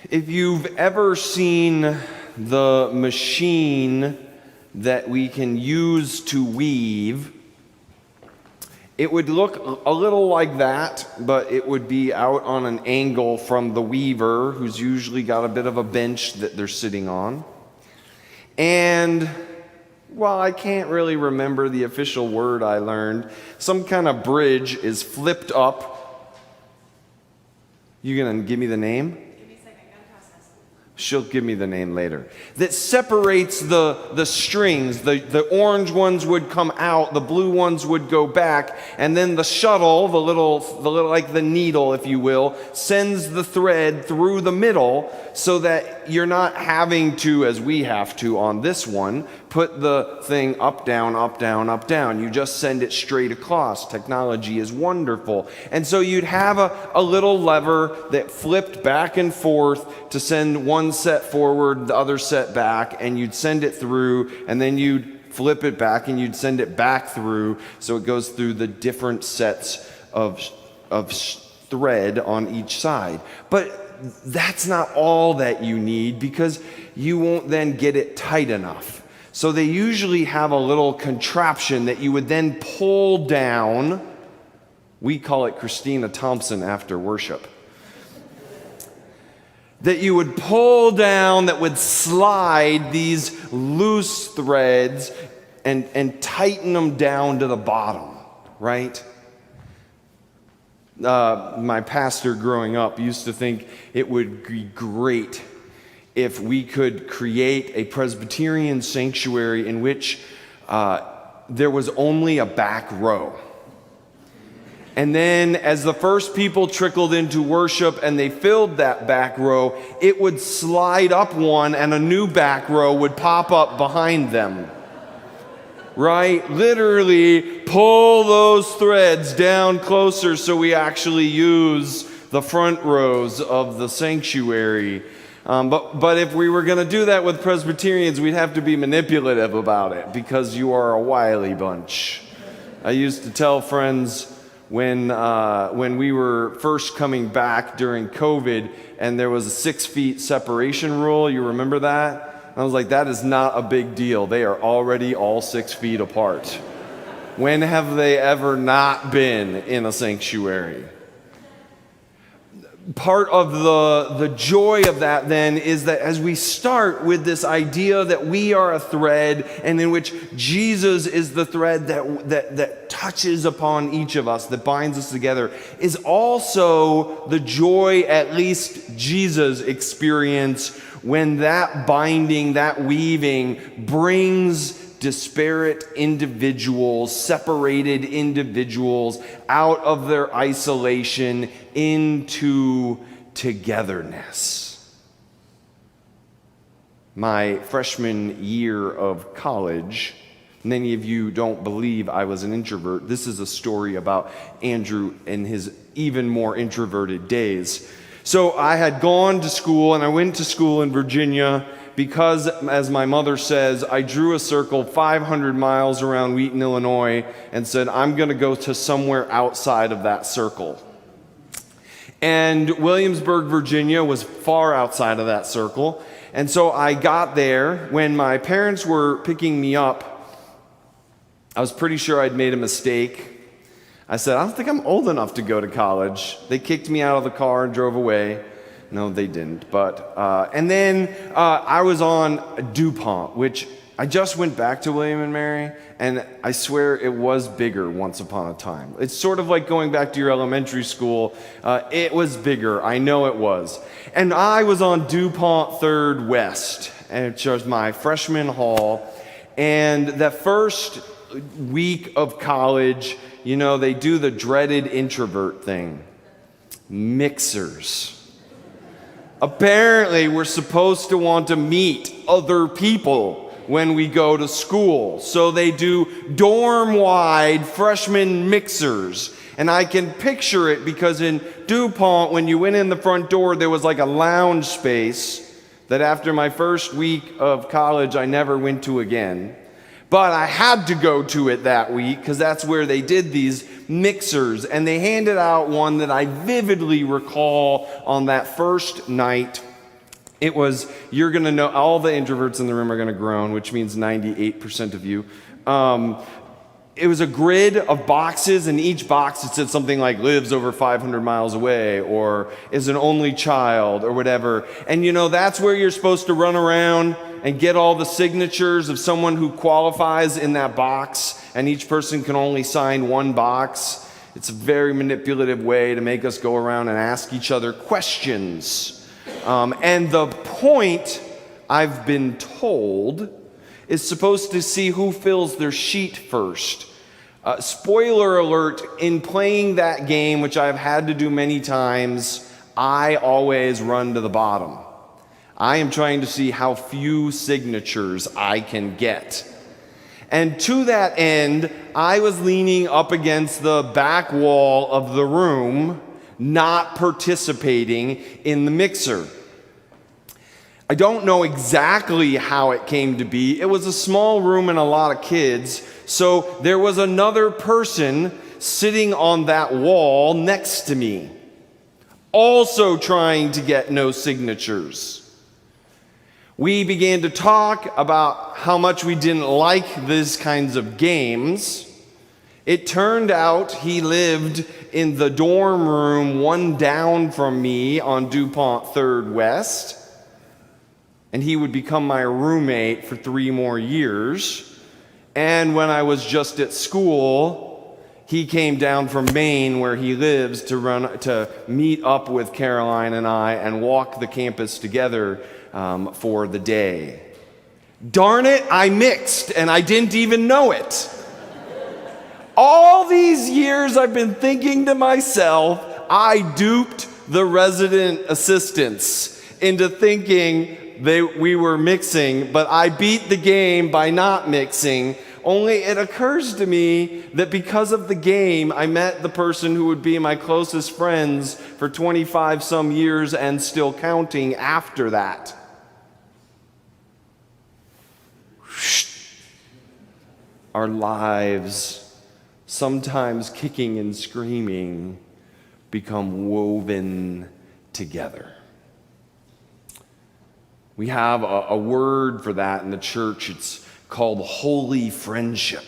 If you've ever seen the machine that we can use to weave, it would look a little like that, but it would be out on an angle from the weaver, who's usually got a bit of a bench that they're sitting on. And while I can't really remember the official word I learned, some kind of bridge is flipped up. You gonna give me the name? She'll give me the name later. That separates the strings. The orange ones would come out, the blue ones would go back, and then the shuttle, the little like the needle, if you will, sends the thread through the middle so that you're not having to, as we have to on this one, put the thing up, down, up, down, up, down. You just send it straight across. Technology is wonderful. And so you'd have a little lever that flipped back and forth to send one set forward, the other set back, and you'd send it through, and then you'd flip it back and you'd send it back through, so it goes through the different sets of thread on each side. But that's not all that you need, because you won't then get it tight enough. So they usually have a little contraption that you would then pull down. We call it Christina Thompson after worship. That you would pull down, that would slide these loose threads and tighten them down to the bottom, right? My pastor growing up used to think it would be great if we could create a Presbyterian sanctuary in which there was only a back row. And then as the first people trickled into worship and they filled that back row, it would slide up one and a new back row would pop up behind them. Right? Literally pull those threads down closer so we actually use the front rows of the sanctuary. But if we were going to do that with Presbyterians, we'd have to be manipulative about it, because you are a wily bunch. I used to tell friends when we were first coming back during COVID and there was a 6 feet separation rule. You remember that? I was like, that is not a big deal. They are already all 6 feet apart. When have they ever not been in a sanctuary? Part of the joy of that then is that as we start with this idea that we are a thread, and in which Jesus is the thread that touches upon each of us, that binds us together, is also the joy at least Jesus experienced when that binding, that weaving brings disparate individuals, separated individuals out of their isolation into togetherness. My freshman year of college, many of you don't believe I was an introvert. This is a story about Andrew in his even more introverted days. So I had gone to school, and I went to school in Virginia because, as my mother says, I drew a circle 500 miles around Wheaton, Illinois, and said, I'm going to go to somewhere outside of that circle. And Williamsburg, Virginia was far outside of that circle. And so I got there. When my parents were picking me up, I was pretty sure I'd made a mistake. I said, I don't think I'm old enough to go to college. They kicked me out of the car and drove away. No, they didn't. But and then I was on DuPont, which I just went back to William and Mary, and I swear it was bigger once upon a time. It's sort of like going back to your elementary school. It was bigger. I know it was. And I was on DuPont 3rd West, which was my freshman hall. And that first week of college, you know, they do the dreaded introvert thing. Mixers. Apparently, we're supposed to want to meet other people when we go to school. So they do dorm-wide freshman mixers. And I can picture it because in DuPont, when you went in the front door, there was like a lounge space that after my first week of college, I never went to again. But I had to go to it that week because that's where they did these mixers. And they handed out one that I vividly recall on that first night. It was, you're going to know, all the introverts in the room are going to groan, which means 98% of you. It was a grid of boxes, and each box it said something like lives over 500 miles away, or is an only child, or whatever. And that's where you're supposed to run around and get all the signatures of someone who qualifies in that box, and each person can only sign one box. It's a very manipulative way to make us go around and ask each other questions. And the point, I've been told, is supposed to see who fills their sheet first. Spoiler alert, in playing that game, which I've had to do many times, I always run to the bottom. I am trying to see how few signatures I can get. And to that end, I was leaning up against the back wall of the room, not participating in the mixer. I don't know exactly how it came to be. It was a small room and a lot of kids, so there was another person sitting on that wall next to me, also trying to get no signatures. We began to talk about how much we didn't like these kinds of games. It turned out he lived in the dorm room one down from me on DuPont 3rd West, and he would become my roommate for 3 more years. And when I was just at school, he came down from Maine, where he lives, to meet up with Caroline and I and walk the campus together for the day. Darn it, I mixed, and I didn't even know it. All these years I've been thinking to myself, I duped the resident assistants into thinking we were mixing, but I beat the game by not mixing. Only it occurs to me that because of the game, I met the person who would be my closest friends for 25 some years and still counting after that. Our lives, sometimes kicking and screaming, become woven together. We have a word for that in the church. It's called holy friendship.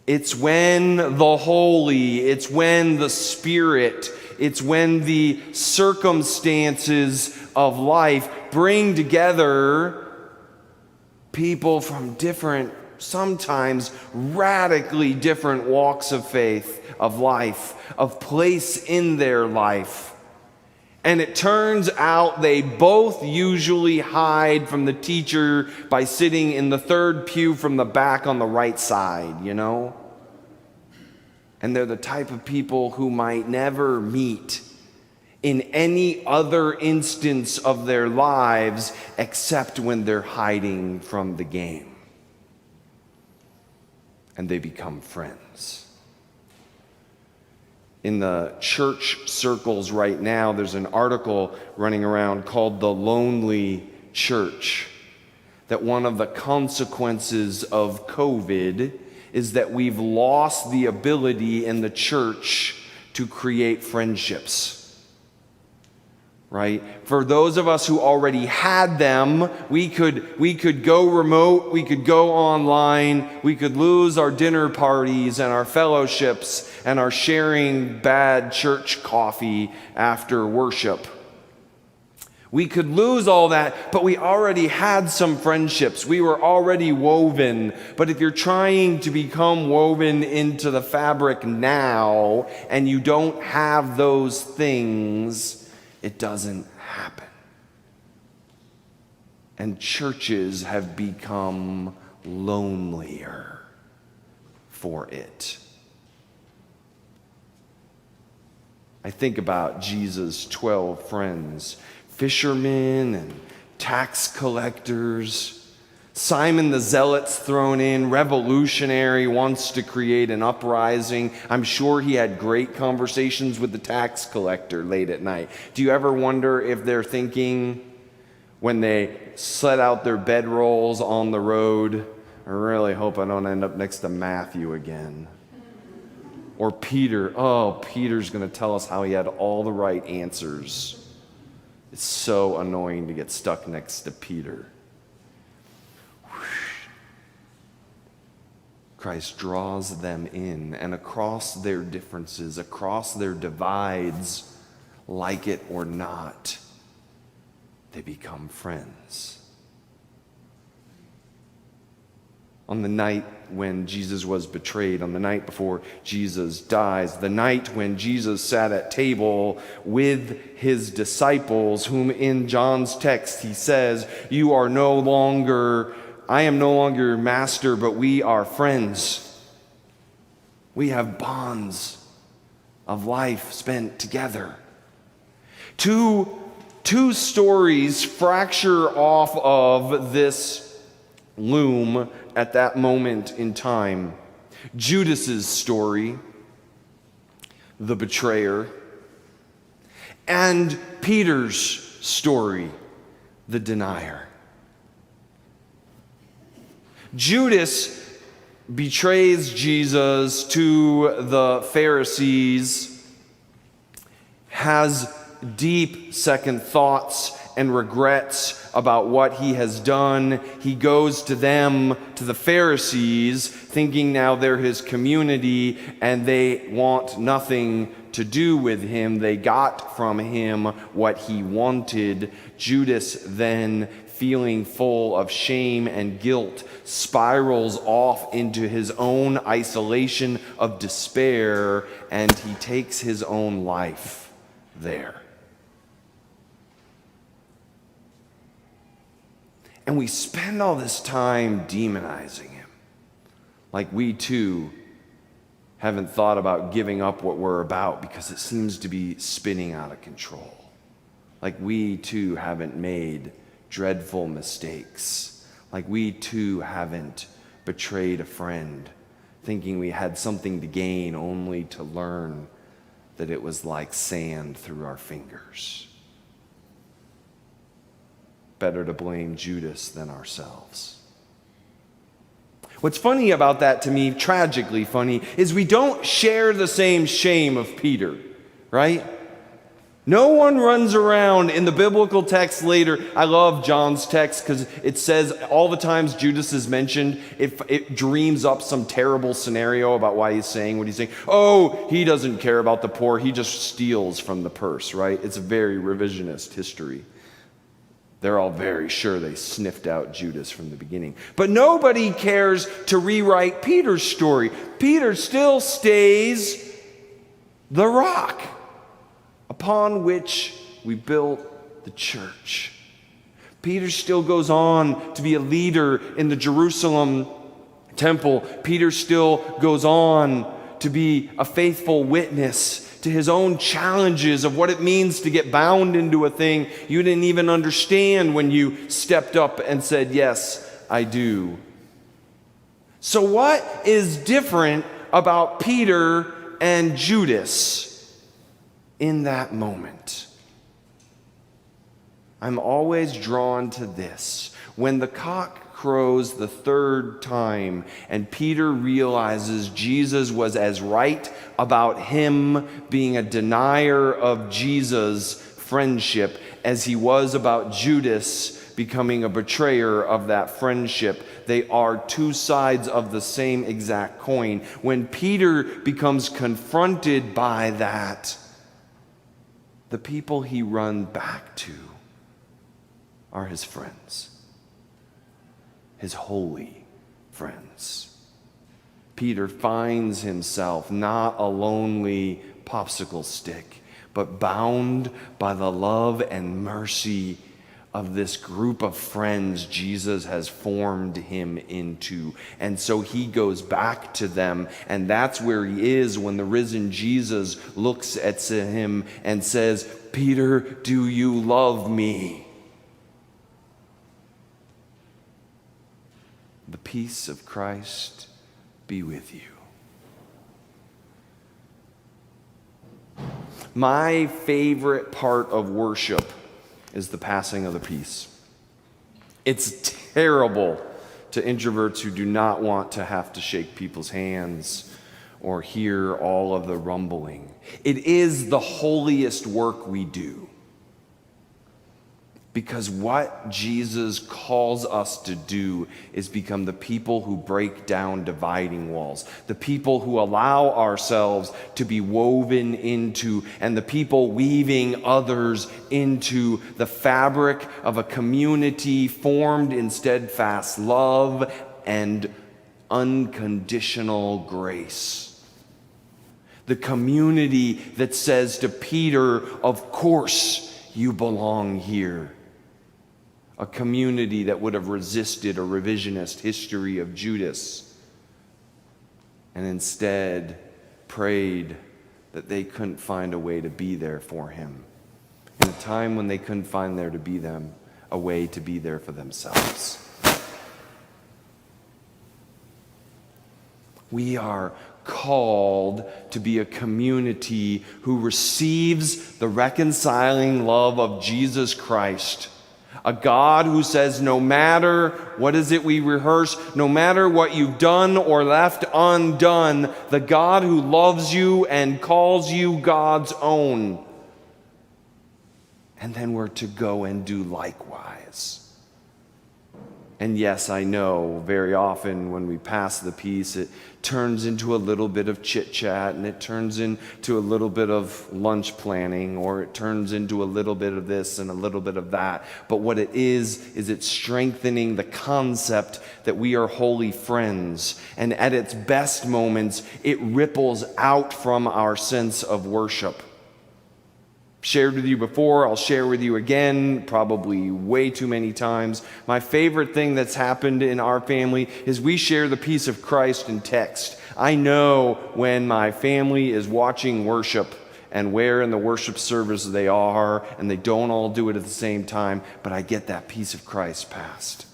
It's when the holy, it's when the Spirit, it's when the circumstances of life bring together people from different, sometimes radically different walks of faith, of life, of place in their life. And it turns out they both usually hide from the teacher by sitting in the 3rd pew from the back on the right side, And they're the type of people who might never meet in any other instance of their lives except when they're hiding from the game. And they become friends. In the church circles right now, there's an article running around called The Lonely Church, that one of the consequences of COVID is that we've lost the ability in the church to create friendships. Right? For those of us who already had them, we could go remote, we could go online, we could lose our dinner parties and our fellowships and our sharing bad church coffee after worship. We could lose all that, but we already had some friendships. We were already woven. But if you're trying to become woven into the fabric now and you don't have those things, it doesn't happen. And churches have become lonelier for it. I think about Jesus' 12 friends, fishermen and tax collectors. Simon the Zealot's thrown in, revolutionary, wants to create an uprising. I'm sure he had great conversations with the tax collector late at night. Do you ever wonder if they're thinking when they set out their bedrolls on the road, I really hope I don't end up next to Matthew again? Or Peter. Oh, Peter's going to tell us how he had all the right answers It's so annoying to get stuck next to Peter. Christ draws them in, and across their differences, across their divides, like it or not, they become friends. On the night when Jesus was betrayed, on the night before Jesus dies, the night when Jesus sat at table with his disciples, whom in John's text he says, I am no longer your master, but we are friends. We have bonds of life spent together. Two stories fracture off of this loom at that moment in time. Judas's story, the betrayer, and Peter's story, the denier. Judas betrays Jesus to the Pharisees, has deep second thoughts and regrets about what he has done. He goes to them, to the Pharisees, thinking now they're his community and they want nothing to do with him. They got from him what he wanted. Judas then, feeling full of shame and guilt, spirals off into his own isolation of despair, and he takes his own life there. And we spend all this time demonizing him, like we too haven't thought about giving up what we're about because it seems to be spinning out of control. Like we too haven't made dreadful mistakes. Like we too haven't betrayed a friend, thinking we had something to gain only to learn that it was like sand through our fingers. Better to blame Judas than ourselves. What's funny about that to me, tragically funny, is we don't share the same shame of Peter, right? No one runs around in the biblical text later. I love John's text because it says all the times Judas is mentioned, it dreams up some terrible scenario about why he's saying what he's saying. Oh, he doesn't care about the poor. He just steals from the purse, right? It's a very revisionist history. They're all very sure they sniffed out Judas from the beginning. But nobody cares to rewrite Peter's story. Peter still stays the rock upon which we built the church. Peter still goes on to be a leader in the Jerusalem temple. Peter still goes on to be a faithful witness to his own challenges of what it means to get bound into a thing you didn't even understand when you stepped up and said, yes, I do. So what is different about Peter and Judas in that moment? I'm always drawn to this. When the cock crows the third time and Peter realizes Jesus was as right about him being a denier of Jesus' friendship as he was about Judas becoming a betrayer of that friendship. They are two sides of the same exact coin. When Peter becomes confronted by that, the people he runs back to are his friends. His holy friends. Peter finds himself not a lonely popsicle stick, but bound by the love and mercy of this group of friends Jesus has formed him into. And so he goes back to them, and that's where he is when the risen Jesus looks at him and says, Peter, do you love me? The peace of Christ be with you. My favorite part of worship is the passing of the peace. It's terrible to introverts who do not want to have to shake people's hands or hear all of the rumbling. It is the holiest work we do. Because what Jesus calls us to do is become the people who break down dividing walls, the people who allow ourselves to be woven into, and the people weaving others into the fabric of a community formed in steadfast love and unconditional grace. The community that says to Peter, "Of course you belong here." A community that would have resisted a revisionist history of Judas and instead prayed that they couldn't find a way to be there for him in a time when they couldn't find a way to be there for themselves. We are called to be a community who receives the reconciling love of Jesus Christ. A God who says, no matter, what is it we rehearse? No matter what you've done or left undone, the God who loves you and calls you God's own. And then we're to go and do likewise. And yes, I know very often when we pass the peace, it turns into a little bit of chit-chat, and it turns into a little bit of lunch planning, or it turns into a little bit of this and a little bit of that. But what it is it's strengthening the concept that we are holy friends. And at its best moments, it ripples out from our sense of worship. Shared with you before, I'll share with you again, probably way too many times. My favorite thing that's happened in our family is we share the peace of Christ in text. I know when my family is watching worship and where in the worship service they are, and they don't all do it at the same time, but I get that peace of Christ passed.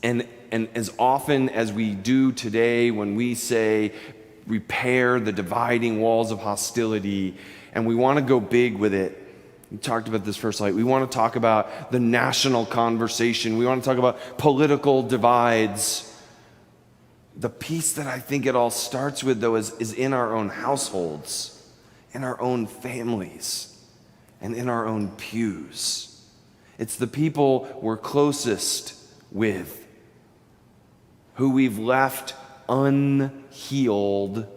And as often as we do today when we say, repair the dividing walls of hostility, and we want to go big with it. We talked about this first light. We want to talk about the national conversation. We want to talk about political divides. The peace that I think it all starts with, though, is in our own households, in our own families, and in our own pews. It's the people we're closest with, who we've left unhealed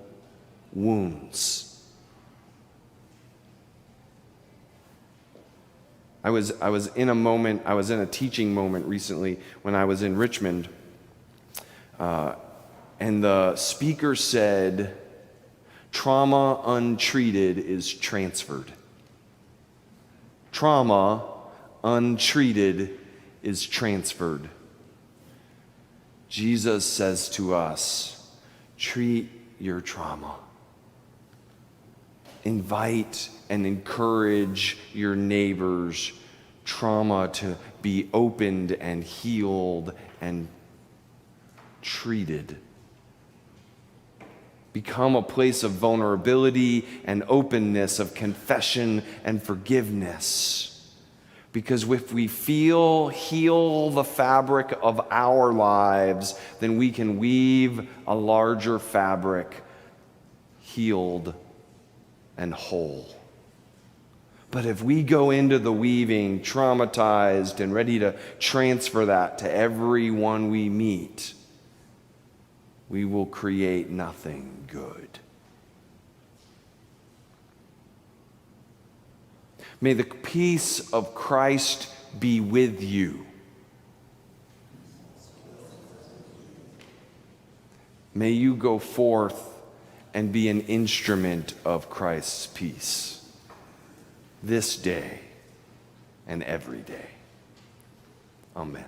wounds. I was in a teaching moment recently when I was in Richmond, and the speaker said, trauma untreated is transferred. Trauma untreated is transferred. Jesus says to us, treat your trauma. Invite and encourage your neighbor's trauma to be opened and healed and treated. Become a place of vulnerability and openness, of confession and forgiveness. Because if we heal the fabric of our lives, then we can weave a larger fabric, healed and whole. But if we go into the weaving traumatized and ready to transfer that to everyone we meet, we will create nothing good. May the peace of Christ be with you. May you go forth and be an instrument of Christ's peace this day and every day. Amen.